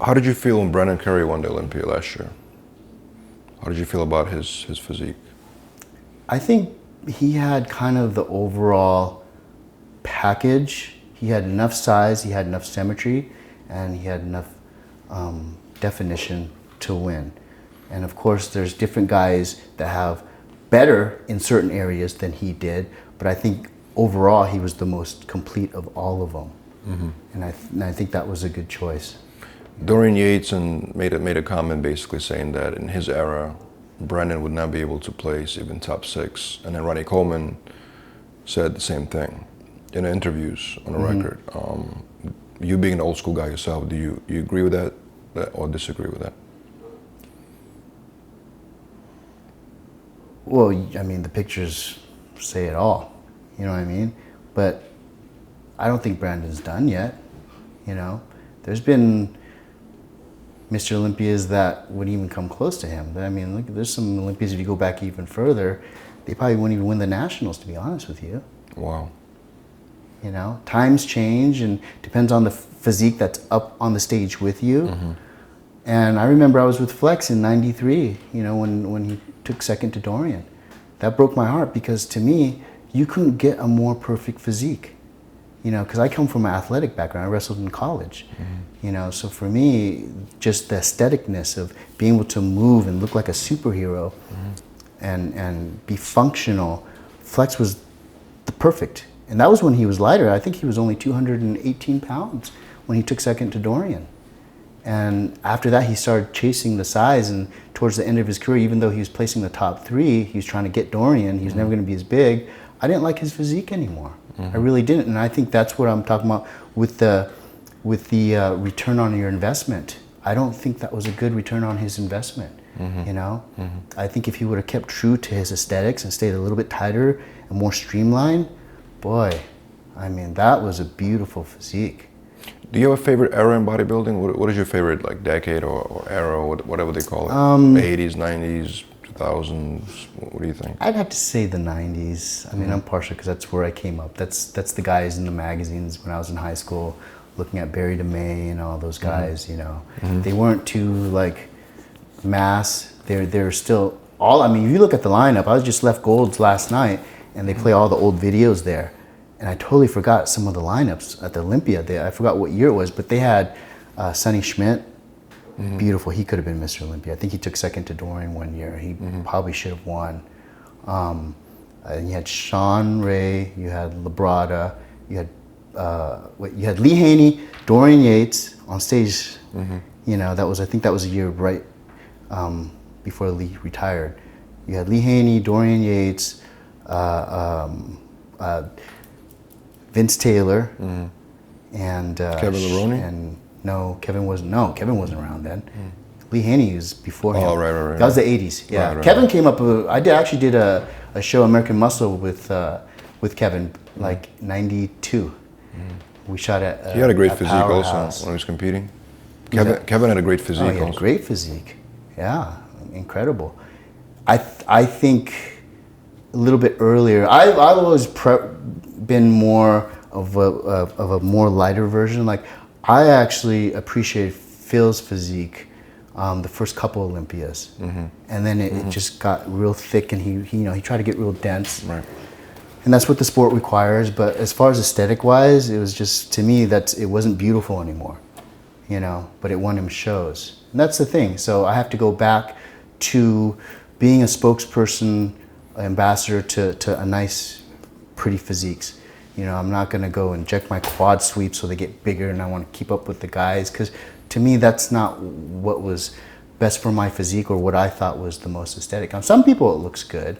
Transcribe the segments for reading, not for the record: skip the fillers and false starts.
How did you feel when Brandon Curry won the Olympia last year? How did you feel about his physique? I think he had kind of the overall package. He had enough size, he had enough symmetry, and he had enough definition to win. And of course, there's different guys that have better in certain areas than he did, but I think overall he was the most complete of all of them. Mm-hmm. And I think that was a good choice. Dorian Yates made a comment basically saying that in his era, Brandon would not be able to place even top 6. And then Ronnie Coleman said the same thing in interviews on the record. You being an old school guy yourself, do you agree with that or disagree with that? Well, I mean, the pictures say it all, you know what I mean? But I don't think Brandon's done yet, you know? There's been Mr. Olympias that wouldn't even come close to him. I mean, look, there's some Olympias, if you go back even further, they probably wouldn't even win the Nationals, to be honest with you. Wow. You know, times change and depends on the physique that's up on the stage with you. Mm-hmm. And I remember I was with Flex in '93, you know, when he took second to Dorian. That broke my heart because to me, you couldn't get a more perfect physique. You know, because I come from an athletic background. I wrestled in college. Mm-hmm. You know, so for me, just the aestheticness of being able to move and look like a superhero and be functional, Flex was the perfect. And that was when he was lighter. I think he was only 218 pounds when he took second to Dorian. And after that, he started chasing the size. And towards the end of his career, even though he was placing the top 3, he was trying to get Dorian. He was never going to be as big. I didn't like his physique anymore. I really didn't. And I think that's what I'm talking about with the return on your investment. I don't think that was a good return on his investment. You know, I think if he would have kept true to his aesthetics and stayed a little bit tighter and more streamlined, boy, I mean, that was a beautiful physique. Do you have a favorite era in bodybuilding? What is your favorite, like, decade or era, or whatever they call it? The 80s, 90s, 2000s? What do you think? I'd have to say the 90s. I mean, I'm partial because that's where I came up. That's the guys in the magazines when I was in high school, looking at Barry DeMay and all those guys, you know. They weren't too, like, mass. They're still all, I mean, if you look at the lineup, I was just left Gold's last night, and they play all the old videos there. And I totally forgot some of the lineups at the Olympia. I forgot what year it was, but they had Sonny Schmidt. Beautiful. He could have been Mr. Olympia. I think he took second to Dorian one year. He probably should have won. And you had Sean Ray, you had Labrada, you had Lee Haney, Dorian Yates on stage. You know, I think that was a year right before Lee retired. You had Lee Haney, Dorian Yates, Vince Taylor, and Kevin Leroney? And Kevin wasn't around then. Lee Haney was before him. Oh, right. That was the 80s. Yeah, Right. Kevin came up. I actually did a show, American Muscle, with Kevin, like '92. We shot at. He had a great physique also when he was competing. Kevin had a great physique. He had a great physique. Yeah, incredible. I think a little bit earlier. I've always been more of a more lighter version. Like, I actually appreciated Phil's physique the first couple Olympias, and then it just got real thick, and he tried to get real dense. Right. And that's what the sport requires. But as far as aesthetic wise, it was just, to me, it wasn't beautiful anymore, you know. But it won him shows, and that's the thing. So I have to go back to being a spokesperson, ambassador to a nice, pretty physiques. You know, I'm not going to go inject my quad sweeps so they get bigger and I want to keep up with the guys, because to me that's not what was best for my physique or what I thought was the most aesthetic. On some people it looks good,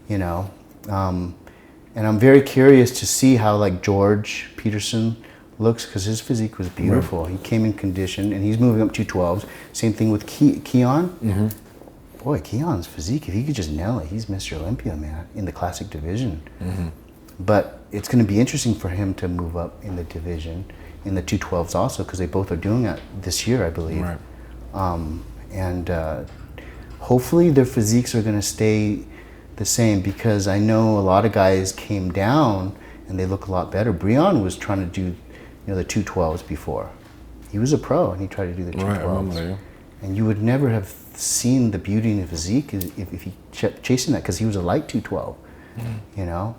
you know, and I'm very curious to see how, like, George Peterson looks, because his physique was beautiful. He came in condition and he's moving up 212s. Same thing with Keon. Boy, Keon's physique, if he could just nail it, he's Mr. Olympia, man, in the classic division. But it's going to be interesting for him to move up in the division, in the 212s also, because they both are doing it this year, I believe. And hopefully their physiques are going to stay the same, because I know a lot of guys came down and they look a lot better. Breon was trying to do, the 212s before, he was a pro and he tried to do the 212s. Right, I remember that, yeah. And you would never have seen the beauty in his physique if he kept chasing that, because he was a light 212, you know?